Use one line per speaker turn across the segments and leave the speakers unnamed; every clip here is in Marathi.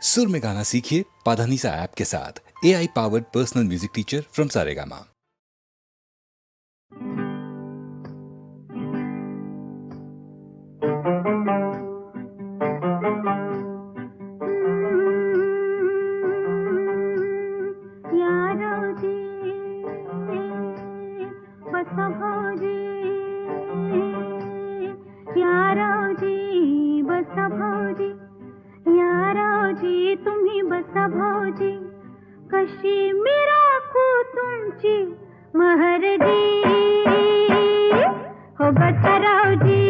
सुर में गाना सीखिए पाधानीसा ऐप के साथ। AI powered personal music teacher from Saregama.
तुम्ही बसा भाऊजी, कशी मी राखू तुमची महरजी, हो बसा रावजी.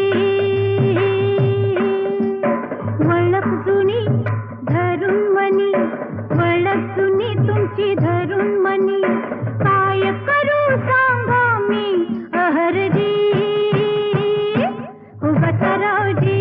वळख जुनी धरून मनी, वळख जुनी तुमची धरून मनी, काय करू सांगा मी अहरजी, हो बसा रावजी.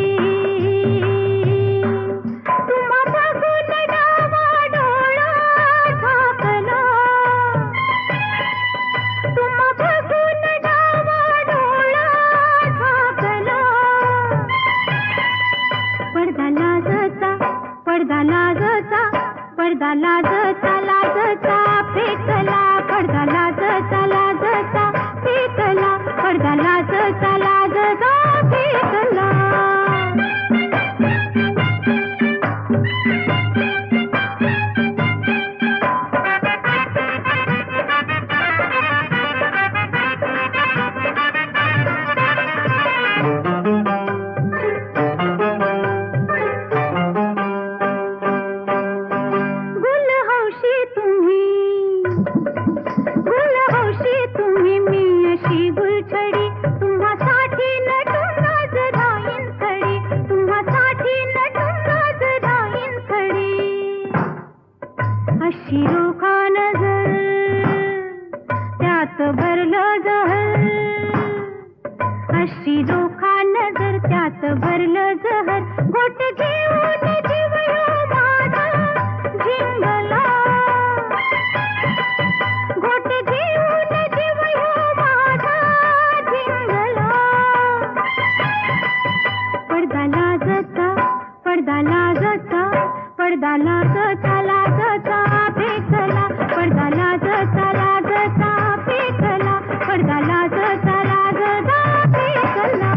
पडदा लाजता लाजता फेकला, पडदा लाजता लाजता फेकला, पडदा लाजता लाजता फेकला. शिरोखा नजर त्यात भरलं जहर, अशी रोखा नजर त्यात भरलं जहर, घोट घेऊन जीव ह्यो माझा झिंगला, घोट घेऊन जीव ह्यो माझा झिंगला. पडदा लाजता, पडदा लाजता, पडदा लाजता लाजता फेकला, पडदा लाजता लाजता फेकला, पडदा लाजता लाजता फेकला.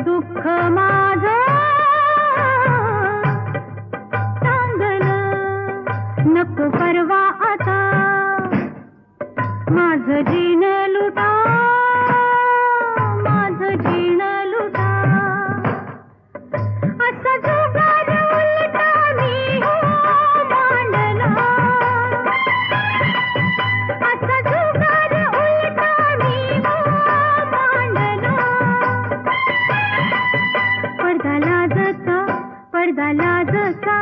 दुःख माझं चांदलं नको परवा आता, माझं जीण लुटा, माझं जीण लुटा. असा जुगार उलटा मी हो मांडला, असा जुगार उलटा मी हो मांडला. पडदा लाजता, पडदा लाजता,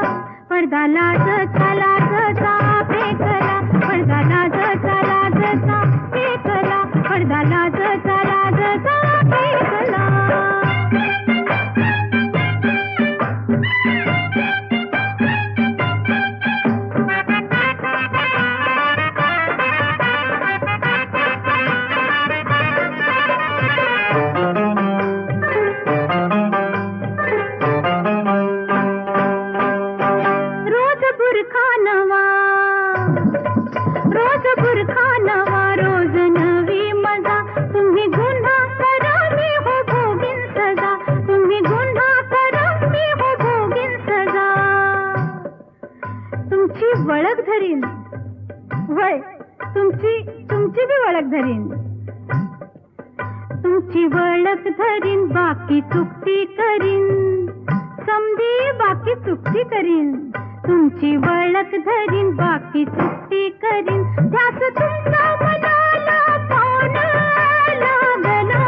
पडदा लाजता लाजता फेकला, पडदा लाजता लाजता फेकला, पडदा लाजता लाजता फेकला. रोज बुरखा नवा, रोज नवी मजा, तुम्ही गुन्हा करा मी हो भोगीन सजा, तुम्ही गुन्हा करा मी हो भोगीन सजा. तुमची वळख धरीन, वय तुमची बी वळख धरीन, तुमची वळख धरीन, बाकी चुकती करीन, समधी बाकी चुकती करीन, तुमची वळख धरीन, बाकी चुकती करीन. ध्यास तुमचा मनाला पाहून लागला,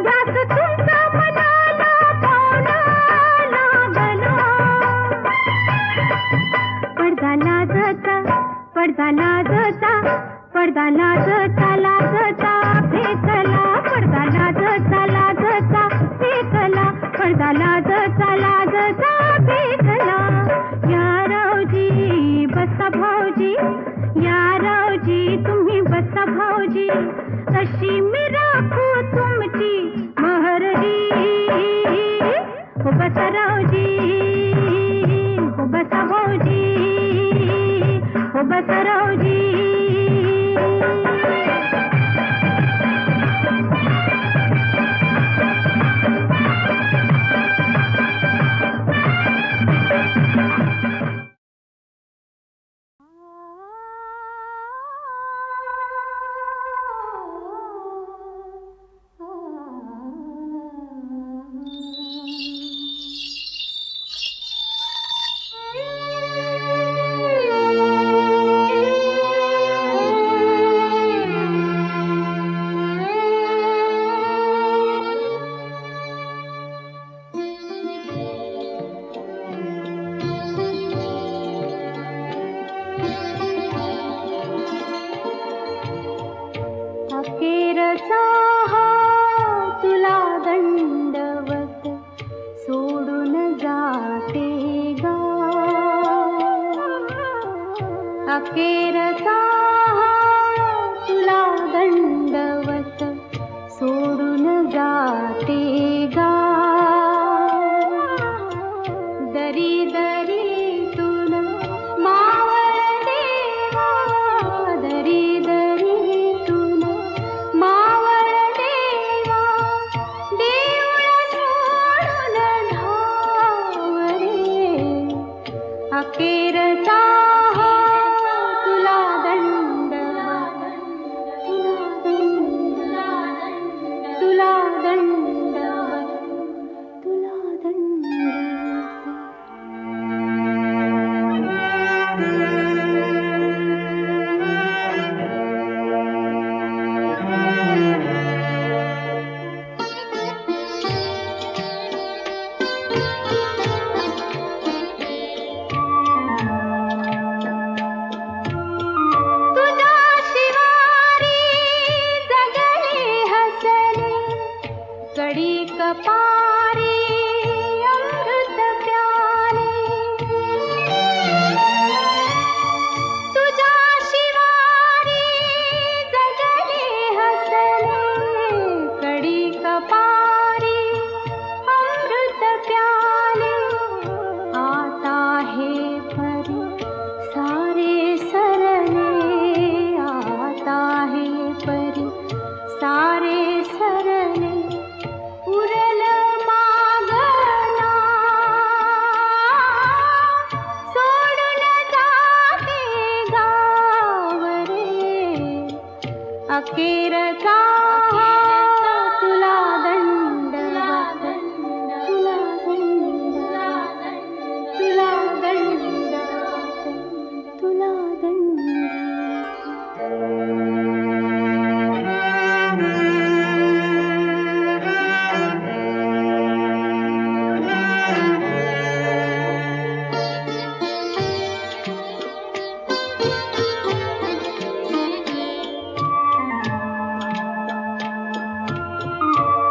ध्यास तुमचा मनाला पाहून लागला. पडदा लाजता, पडदा लाजता, पडदा लाजता लाजता फेकला, पडदा लाजता लाजता फेकला, पडदा लाजता लाजता फेकला. या रावजी बसा भाऊजी, या रावजी तुम्ही बसा भाऊजी, अशी मी राखू तुमची महरडी. हो बसा रावजी, हो बसा भाऊजी, हो बसा रावजी. अखेरचा हा तुला दंडवत सोडून जाते गा, अखेरचा हा तुला दंडवत सोडून जाते गा. दरी दरीतून मावळ देवा, दरी दरीतून मावळ देवा, देऊळ सोडून धावरे. अखेरचा हा तुला दंडवत, तुला दंडवत, तुला दंडवत. तुझ्या शिवारी जगले हसले, कडी कपारी अमृत प्याले. तुझ्या शिवारी जगले हसले, कडी कपारी अमृत प्याले. आता हे परी सारे सरले, आता हे परी सारे सरले. उरल मागना सोडून जाते गावरे. अखेरचा तुला दंडवत, तुला दंडवत, तुला दंडवत, तुला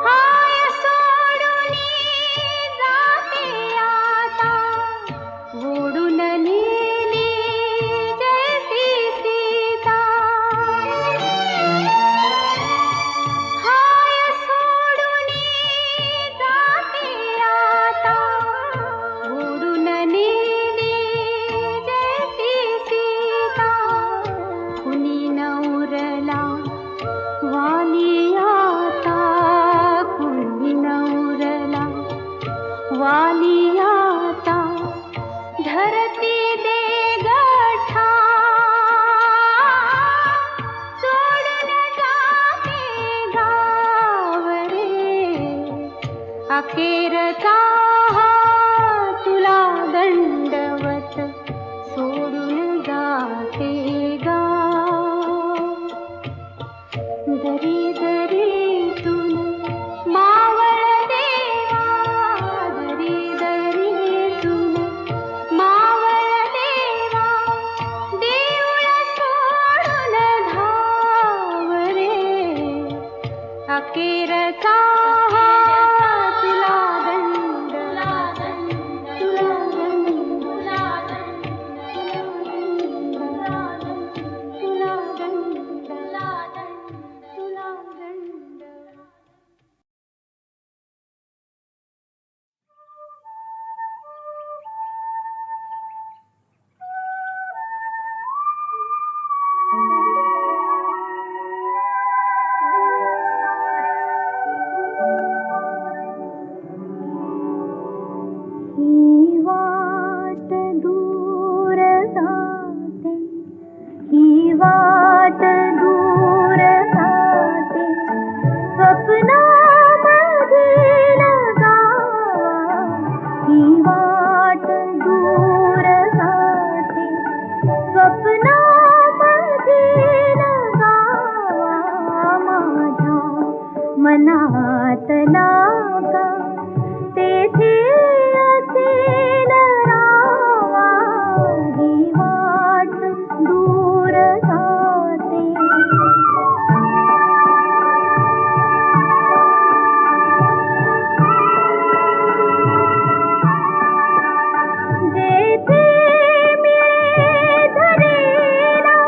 हाय सोडूनी जाते आता, ओढून नेली जैसी सीता. हाय सोडूनी जाते आता, ओढून नेली जैसी सीता. कुणी न उरला वाली आता, कुणी न उरला वाली आता. धरती दे गठा सोडून जाते गावरे. अखेरचा हा तुला दंडवत सोडून जाते गाव. दरी दरीतून मावळ देवा, दरी दरीतून मावळ देवा, देऊळ सोडून धाव रे. अखेरचा हा तुला दंड, तुला दंड, तुला दंड, तुला दंड, तुला दंड, तुला दंड, तुला दंड, तुला दंड. ही वाट दूर जाते, ही वाट दूर जाते, स्वप्नामधील गावा. ही वाट दूर जाते, स्वप्नामधील गावा. माझ्या मनातला का तेथे असेल रावा. ही वाट दूर जाते. जेथे मिळे धरेला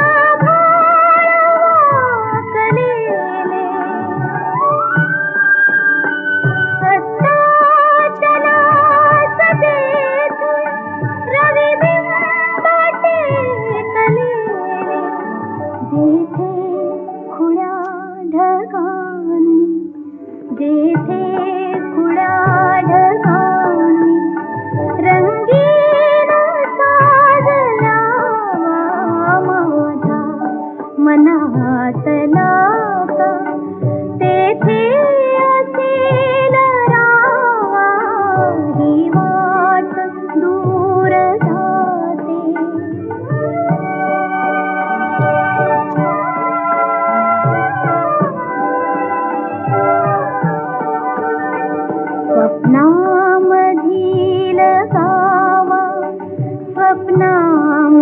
आभाळ वाकलेले, अस्ताचला सजेथे रविबिंब टेकलेले. जेथे खुळ्या ढगांनी, जेथे खुळ्या ढगांनी रंगीन साजलावा. माझ्या मनातला का तेथे असेल रावा. ही वाट दूर जाते. स्वप्नामधील गावा, स्वप्नामधून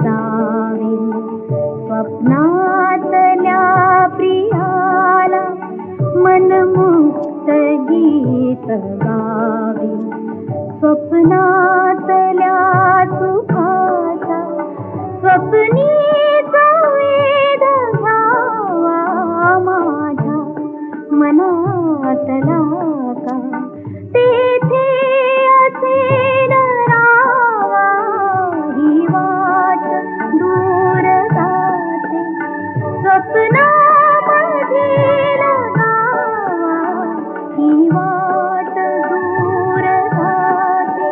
जावी. स्वप्नातल्या प्रियाला मनमुक्त गीत गावी. स्वप्नातल्या सुखाचा स्वप्नीचा वेध घ्यावा. माझ्या मनातला का तेथे असेल रावा. ही वाट दूर जाते, स्वप्नामधील गावा. ही वाट दूर जाते.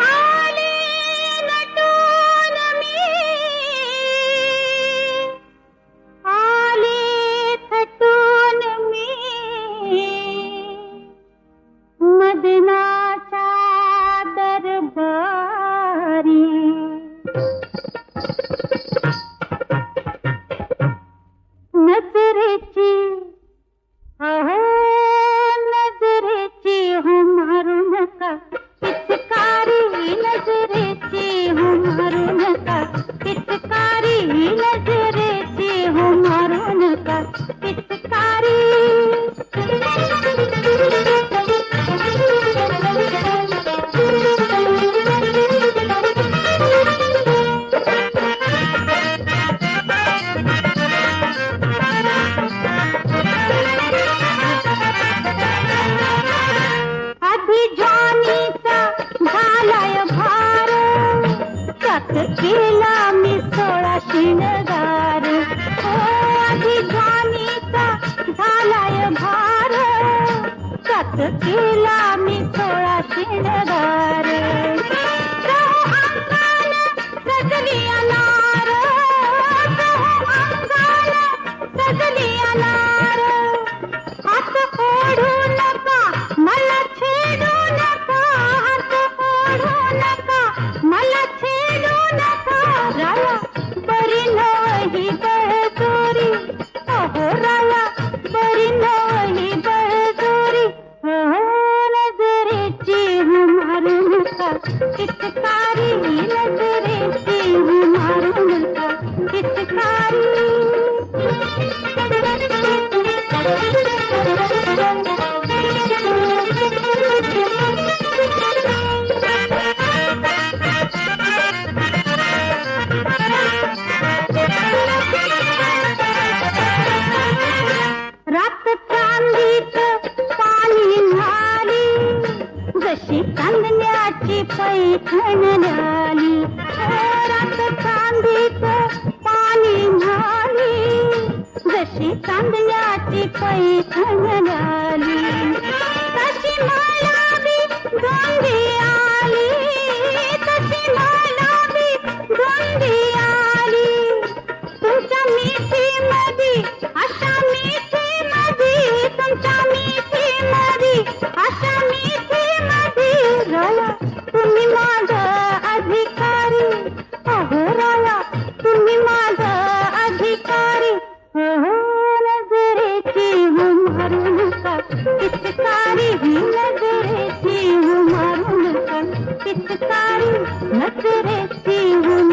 आले नटून मी, आले थटून मी, मदनाच्या दरबारी. नजरेची अहो नजरेची हो मारू नका पिचकारी. नजरेची हो मारू नका पिचकारी. नजरेची हो मारू नका पिचकारी. आधी ज्वानीचा झालाय भार, त्यात केला मी 16 शिणगार. हो आधी ज्वानीचा झालाय भार, त्यात केला मी 16 शिणगार. अंगाला सजला सजली अनार अंगाला सजली अनार हात ओढू नका मला छेडू नका हात ओढू नका मला छेडू नका राया बरी नवही बळजोरी अहो राया बरी नवही बळजोरी नजरेची मारू नका पिचकारी नजरेची मारू नका पिचकारी रात चांदीत पाणी झाली जशी चांदण्याची पैठण झाली रात चांदीत पाणी झाली जशी चांदण्याची पैठण झाली तशी मला बी दोंडी आली तशी मला बी दोंडी आली तुमच्या मिठी मधी अशा मिठी मधी तुमच्या मिठी मधी अशा मिठी मधी राया तुम्ही माझा अधिकारी अहो राया तुम्ही माझा अधिकारी नजरेची मारू नका पिचकारी नजरेची मारू नका पिचकारी नजरेची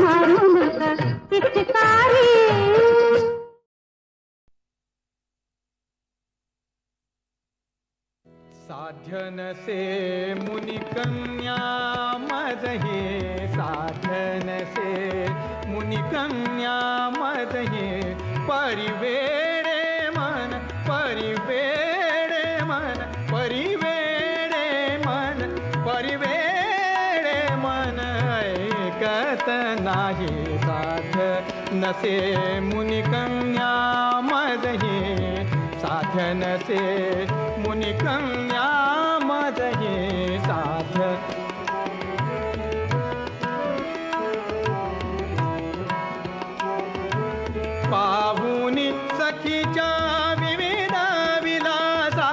मारू नका पिचकारी
साध्य नसे मुनिकन्या मदहे साध्य नसे मुनिकन्या मदहे परिवेडे मन परिवेडे मन परिवेडे मन परिवेडे मन ऐकत नाही साध्य नसे मुनिकन्या मदहे साध्य नसे मुनिकन्या मदहे साध्य पाहुनी सखीच्या विविध विलासा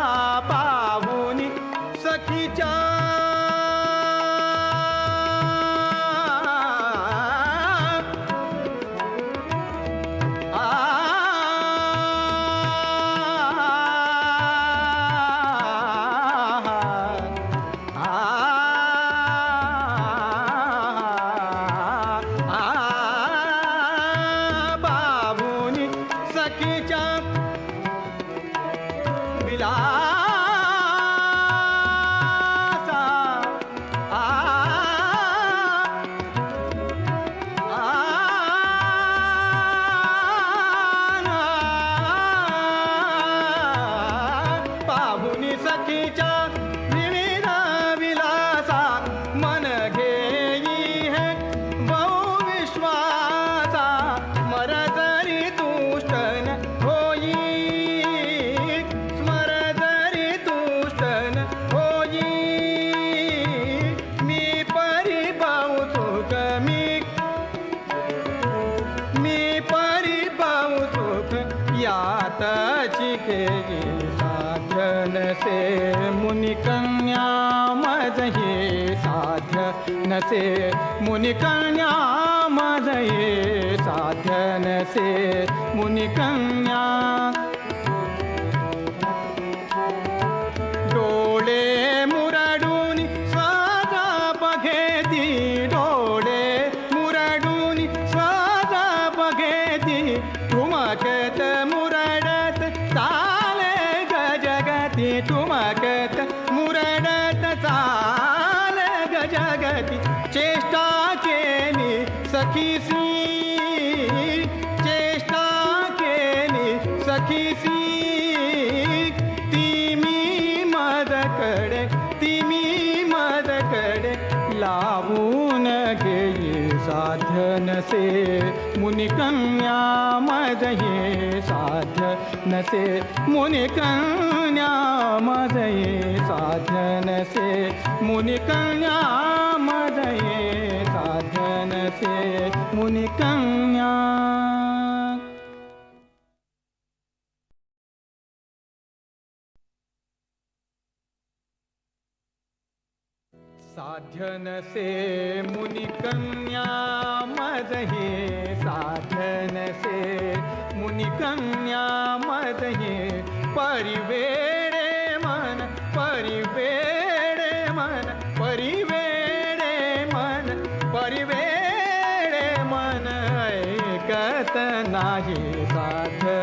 पाहुनी सखीच्या मुनिकन्या मदहे साध्य नसे मुनिकन्या मदहे साध्य नसे मुनिकन्या डोळे मुरडून साधा बघेती डोळे मुरडून साधा बघेती ठुमकत मुरडत चाले गजगती ठुमकत मुरडत चाले गजगती चेष्टा केली सखीसी चेष्टा केली सखीसी तिमी मदकडे लावून घेई साध्य नसे मुनिकन्या मदहे साध्य नसे मुनिकन्या मदहे साध्य नसे मुनिकन्या मदहे साध्य नसे मुनि साध्य नसे मुनिकन्या मज हे साध्य नसे मुनिकन्या मज हे परिवेडे मन परिवेडे मन परिवेडे मन परिवेडे मन ऐकत नाही साध्य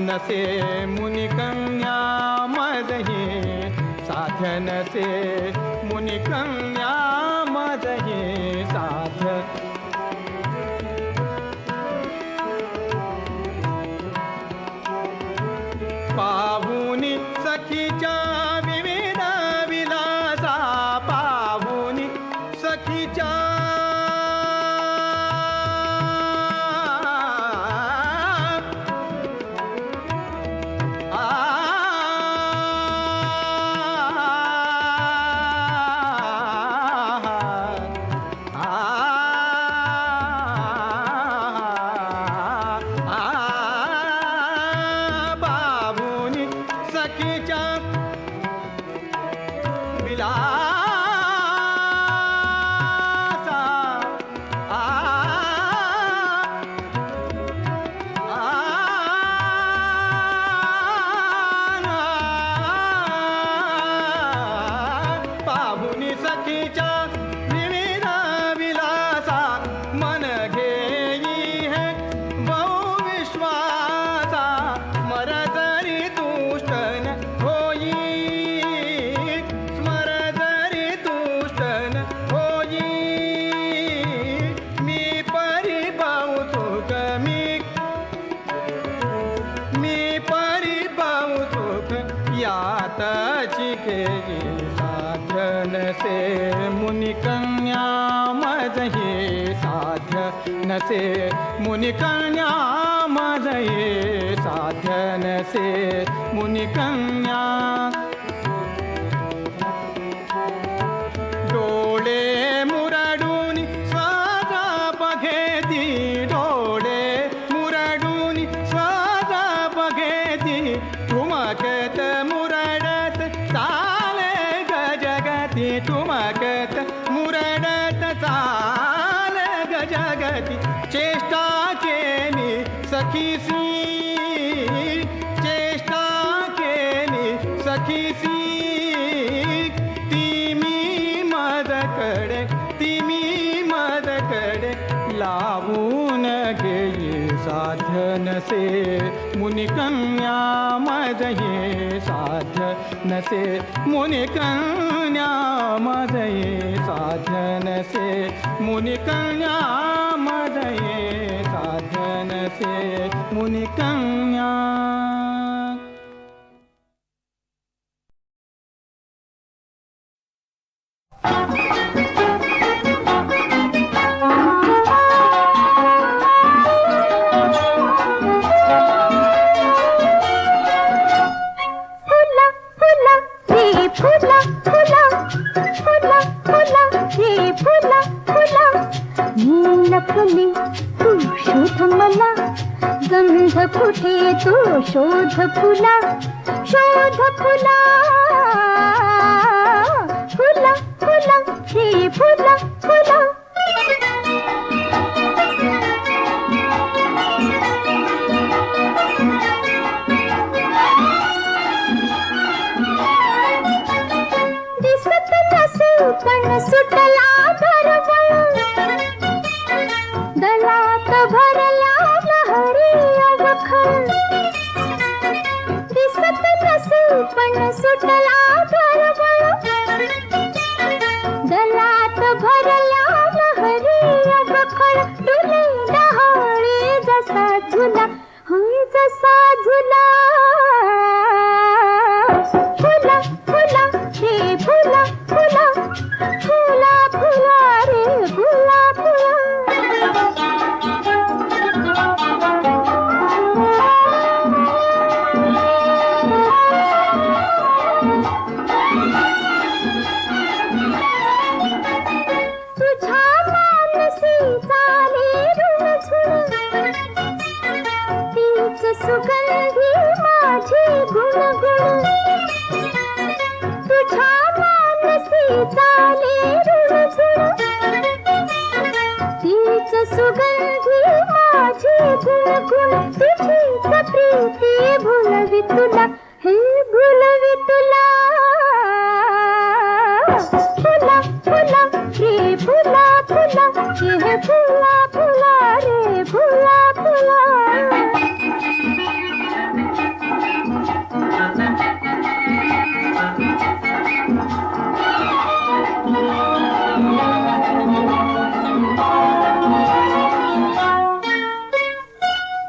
नसे मुनिकन्या मज हे साध्य नसे मुनिकन्या मज हे साध्य पाहुनी सखीच्या विविध विलासा पाहुनी सखीच्या मुनिकन्या मज हे साध्य नसे मुनिकन्या मज हे साध्य नसे मुनिकन्या डोळे मुरडून स्वादा बघेती डोळे मुरडून स्वादा बघेती ठुमकत मुरडत चाले गजगती ठुमकत मुरडत चाल गजगती चेष्टा केली सखीसी चेष्टा केली सखीसी तिमी मदकडे लावून घेई साध्य नसे मुनिकन्या मज हे साध्य नसे मुनिकन्या मज हे साध्य नसे मुनिकन्या मज हे साध्य नसे मुनिकन्या
फुला फुला फुला फुला हे फुला फुला नील फुले तू शोध मला गंध कुठे तू शोध फुला फुला फुला फुला हे फुला फुला पण सुटला भरवळ दलात भरल्या लहरी अवखळ दिसत नसे पण सुटला भरवळ दलात भरल्या लहरी अवखळ डुले डहाळे जसा झुला होय जसा झुला फुला फुला हे फुला फुला फुला फुला रे फुला फुला तुझ्या मानसी चाले रुणझुण तीच सुगंधी माझी गुणगुण तुझ्या मानसी चाले रुण गुण तिचीच प्रीती भुलवी तुला, हे भुलवी तुला. फुला फुला रे फुला फुला, हे फुला फुला रे फुला फुला.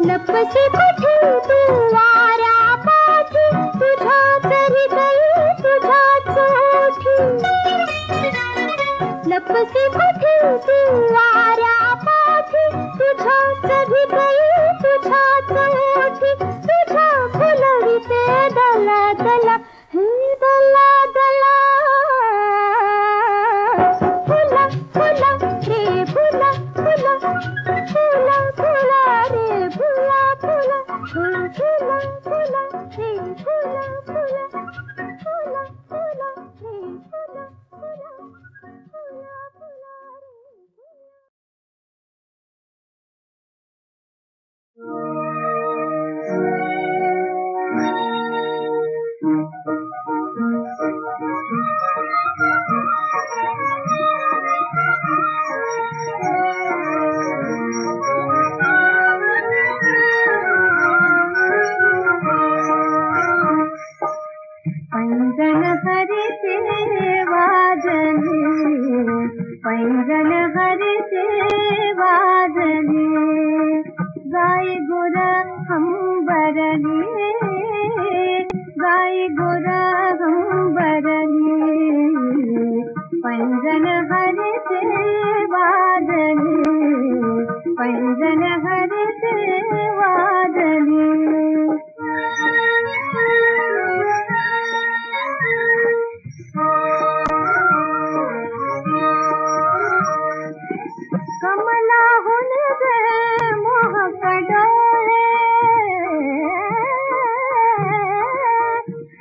लपशी कुठे तू वाऱ्या पाठी, तुझ्याच हृदयी तुझ्याच ओठी. लपशी कुठे तू वाऱ्या पाठी, तुझ्याच हृदयी तुझ्याच ओठी. तुझ्या फुलविते दला दला, हे दला दला. फुला फुला रे फुला फुला, फुला फुला रे फुला फुला, फुला फुला रे फुला फुला, फुला फुला रे फुला फुला, फुला फुला पैंजण हरिते वाजले, पैंजण हरिते वाजले. गाय गुर हंबरली, गाय गुर हंबरली. पैंजण हरिते वाजले, पैंजण हरिते वाजले. कमलाहुन गे मोहक डोळे,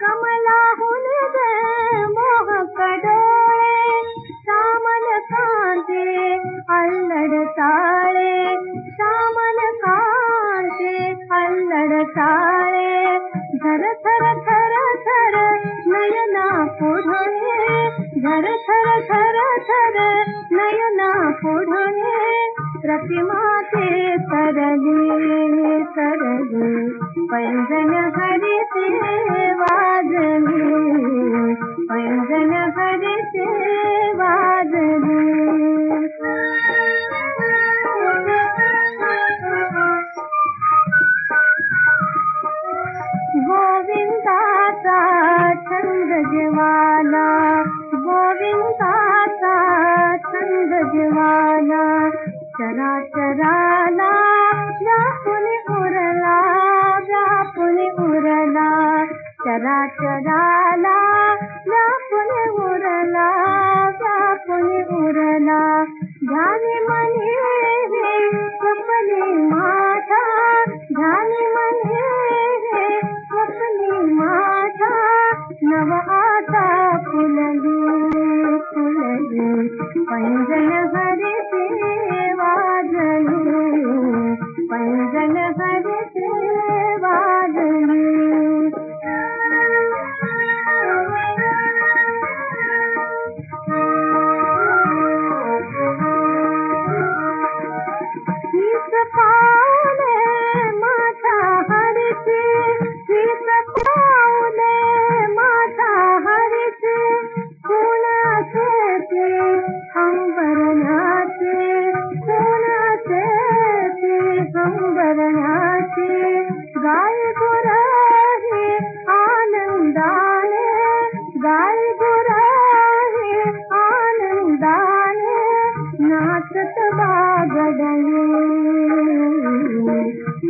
कमलाहुन गे मोहक डोळे. श्यामल कांते अल्लड ताळे, श्यामल कांते अल्लड ताळे. धर थर थर थर नयना पुढे, धर थर थर थर नयना पुढे. प्रतिमा ते तरली तरली, पैंजण हरिते वाजले, पैंजण हरिते वाजले. गोविंदाचा छंद जवाला, गोविंदाचा छंद जवाला. चराचराला व्यापून उरला, व्यापून उरला. चराचराला व्यापून उरला, व्यापून उरला. ध्यानी मने हे स्वप्ने माझा, ध्यानी मने हे स्वप्ने माझा. नव आता फुलली फुलली, पैंजण हरिते वाजले, पैंजण हरिते वाजले. हीच पावले माझ्या हरिते, हीच पावले माझ्या हरिते. कोणाचे ते अंबरनाचे, कोणाचे ते अंबरनाचे. गाय गुर हे आनंदाने, गाय गुर हे आनंदाने. नाचत बागडले,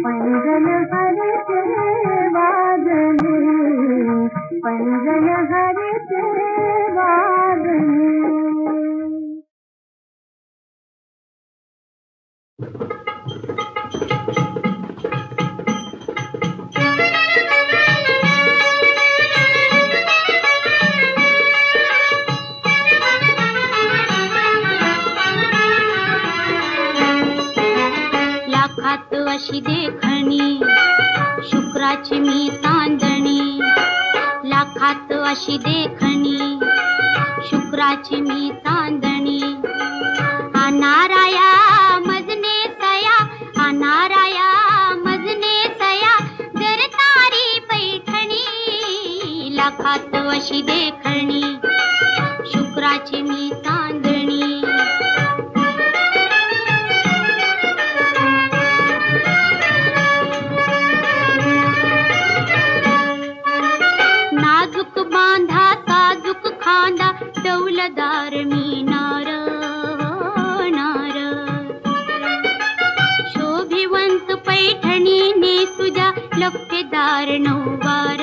पैंजण हरिते वाजले, पैंजण हरिते वाजले. अशी देखणी, शुक्राची मी चांदणी. लाखात अशी देखणी, शुक्राची मी चांदणी. अनाराया मजने सया, अनाराया मजने सया, जर तारी पैठणी. लाखात अशी देखणी, शुक्राची मी चांदणी. नाजूक बांधा साजूक खांदा, डौलदार मी नार नार. शोभिवंत पैठणी नेसुजा, लपेदार नऊवार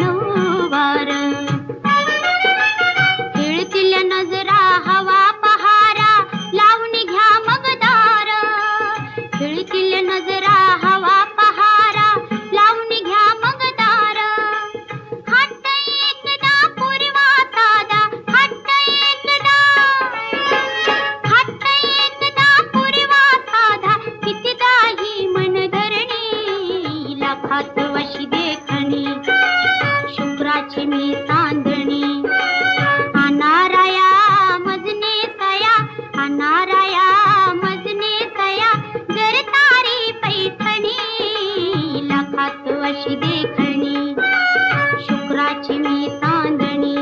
नऊवार. खेळतील नजरा हवा पहारा, लावून घ्या मग दार. खेळतील नजरा हवा पहारा, लावून घ्या मग दार. हट्ट एकदा पूर्वा साधा, हट्ट एकदा, हट्ट एकदा पूर्वा साधा, कितीदाही मनधरणी. लाखात वशी देखणी, शुक्राची मी चांदणी. अनाराया मजने सया, अनाराया मजने सया, जर तारी पैठणी. लाखात वशी देखणी, शुक्राची मी चांदणी.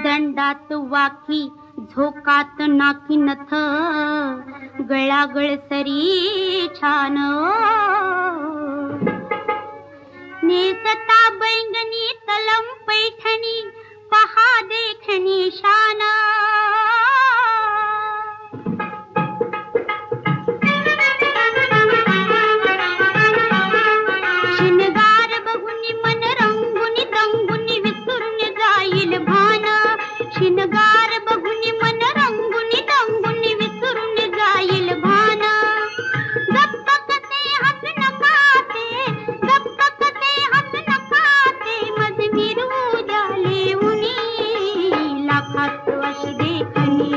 दंडात वाकी, झोकात नाकी नथ, गळागळ सरी छान. नेसता बैंगनी तलम पैठणी, पहा देखणी शान. शिनगार बघुनी मन रंगुनी दंगुनी, विसरून जाईल भान. शिनगार बघुनी मन रंगुनी दंगुनी, विसरून जाईल भान. गप्प कसे हस नकाते, गप्प कसे हस नकाते, मज मिरू द्याले उनी. लाखात अशी देखणी,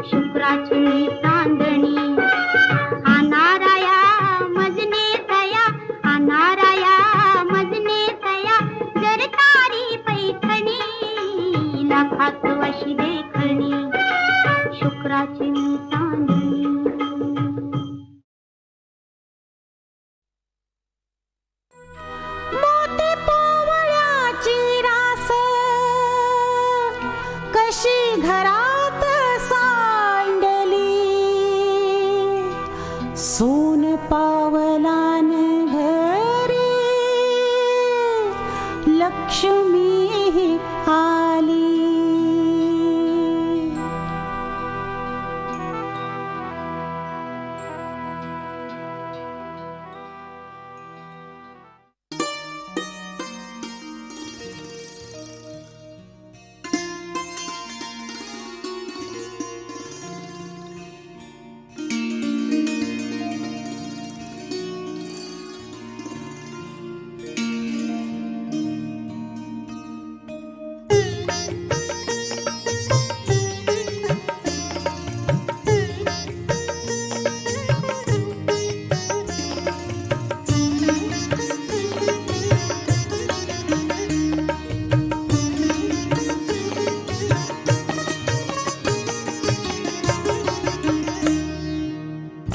शुक्राची मी चांदणी. अनाराया मजने सया, अनाराया मजने सया, जर तारी पैठणी. लाखात अशी देखणी, शुक्राची मी चांदणी.
मोती पोवळ्याची रास, कशी घरात सांडली. सोन पावलान घरी, लक्ष्मी आली.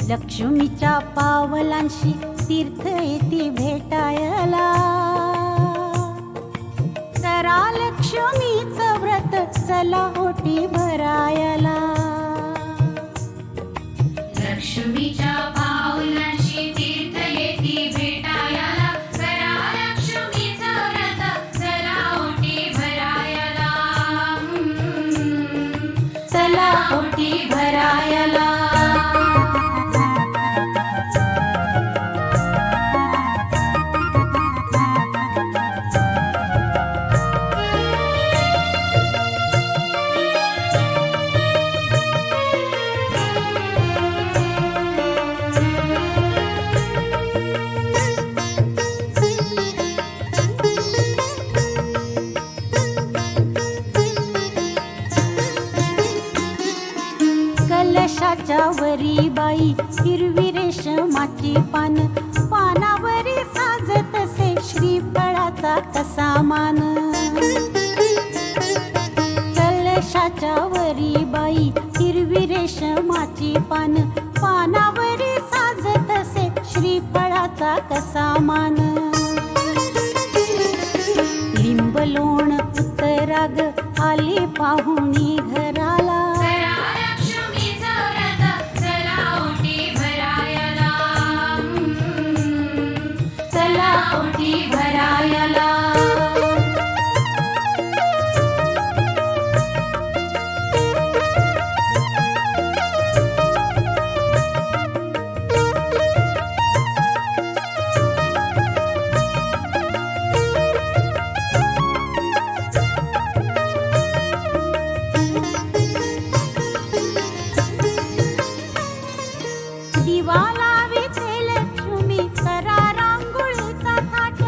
लक्ष्मीच्या पावलांशी तीर्थ येती भेटायला. करा लक्ष्मीचं व्रत, चला ओटी भरायला.
लक्ष्मीच्या पावलांशी तीर्थ येती भेटायला. करा लक्ष्मीचं व्रत, चला ओटी भरायला.
चला ओटी भरायला. बाई हिरवी रेशमाची पान पानावरी साजतसे श्रीफळाचा कसा मान कलशाच्या वरी बाई हिरवी रेशमाची पान पानावरी साजतसे श्रीफळाचा कसा मान लिंब लोण उत्तराग आली पाहुणी घराला
लक्ष्मीचं व्रत चला ओटी भरायला चला ओटी भरायला
दिवा लाविते लक्ष्मी करा रांगोळीचा थाट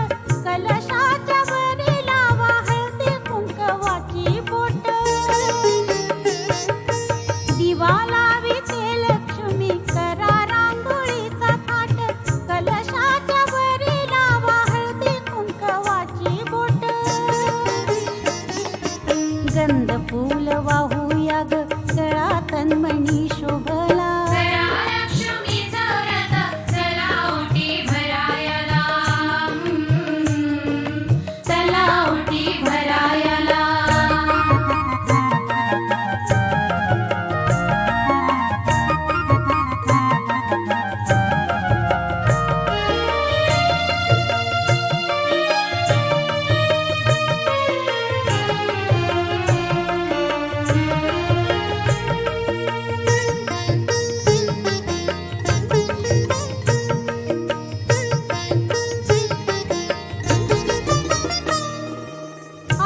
कलशाच्या वरी लावा हळदी कुंकवाची बोट दिवा लाविते लक्ष्मी करा रांगोळीचा थाट कलशाच्या वरी लावा हळदी कुंकवाची बोट गंध फूल वाहूया ग गळा तन्मणी शोभला
लक्ष्मीचं व्रत चला ओटी भरायला चला ओटी भरायला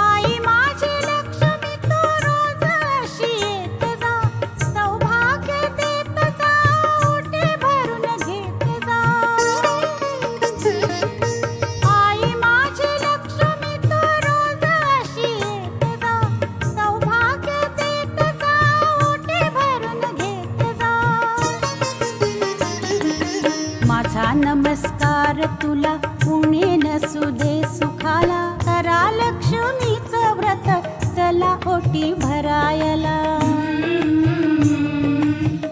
आई माझी लक्ष्मी तू रोज अशी येत जा सौभाग्य देत जा ओटी भरून घेत जा आई माझी लक्ष्मी तू रोज अशी येत जा सौभाग्य देत जा ओटी भरून घेत जा माझा नमस्कार तुला पुणे नसू दे सुखाला करा लक्ष्मीचं व्रत चला ओटी भरायला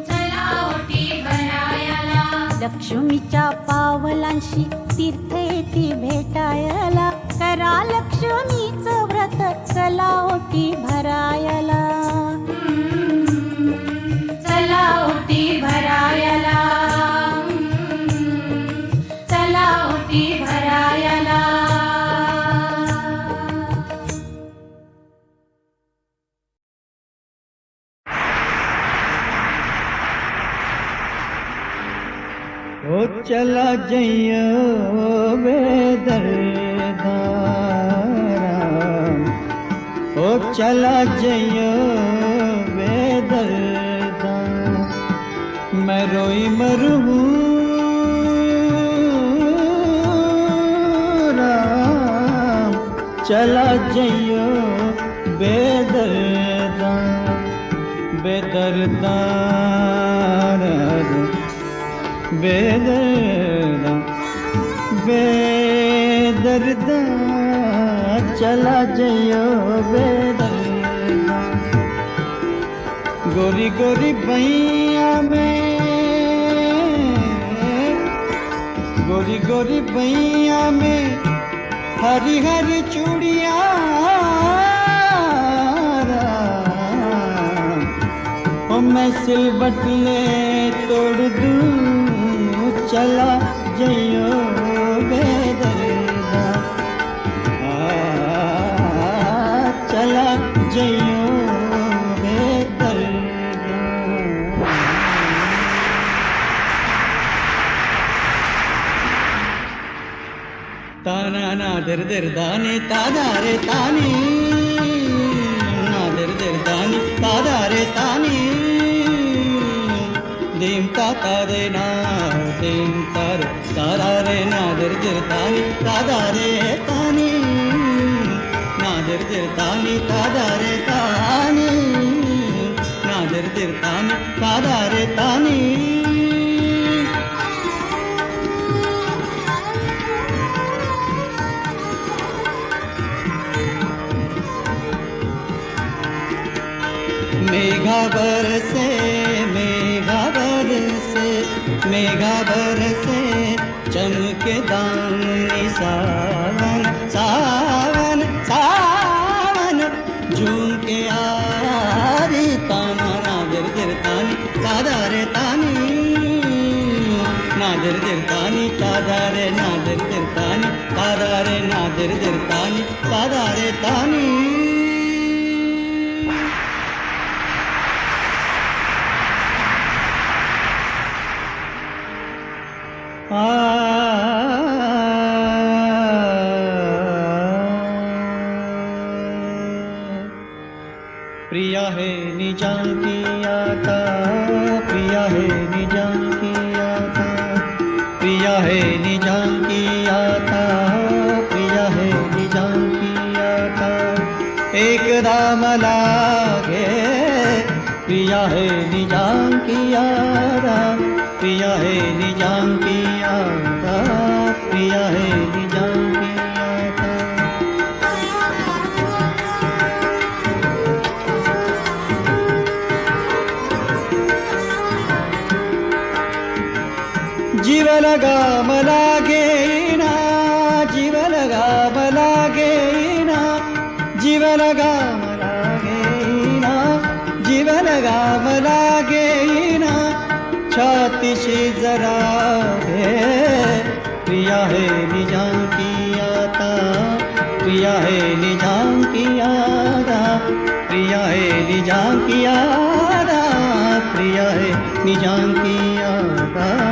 चला ओटी भरायला
लक्ष्मीच्या पावलांशी तीर्थ येती भेटायला करा लक्ष्मीचं व्रत चला ओटी भरायला
चला ओटी भरायला चला ओटी भरायला
ओ चला जइयो बेदर्दा ओ चला जइयो बेदर्दा मैं रोई मरूं राम चला जइयो बेदर्दा बेदर्दा बेदर्दा बेदर्दा चला जइयो बेदर्दा गोरी गोरी बैया में गोरी गोरी बैया में हरी हरी चूड़िया ओ मैं सिलवट ले तोड़ दूं चला जइयो बेदर्दा चला जइयो बेदर्दा ताना ना दर दर दाने तादारे तानी ना दर दर दानी तादारे तानी दीम ताता रे ना दीम तार तारा रे ना दर दर तानी तादारे तानी ना दर दर तानी तादारे तानी ना दर दर तानी तादारे तानी मेघा बरसे मेघा बरसे मेघा बरसे चमके दामनी सावन सावन सावन झूम के आरी ताना नादर दिर तानी तादारे तानी नादर दिर तानी तादारे नादर दिर तानी तादारे नादर दिर तानी तादारे तानी प्रिया है निजाम की आता प्रिया है निजाम की आता प्रिया है निजाम की आता प्रिया है निजाम की आता एकदा मला घे प्रिया है निजाम की आता प्रिया है निजाम की आता प्रिया है निजाम की आता जीव लगा मला घेईना जीव लगा मला घेईना जीव लगा मला घेईना जीव लगा मला घेईना छातीशी जरा है प्रिया है निजाम की आता प्रिया है निजाम की आता प्रिया है निजाम की आता प्रिया है निजाम की आता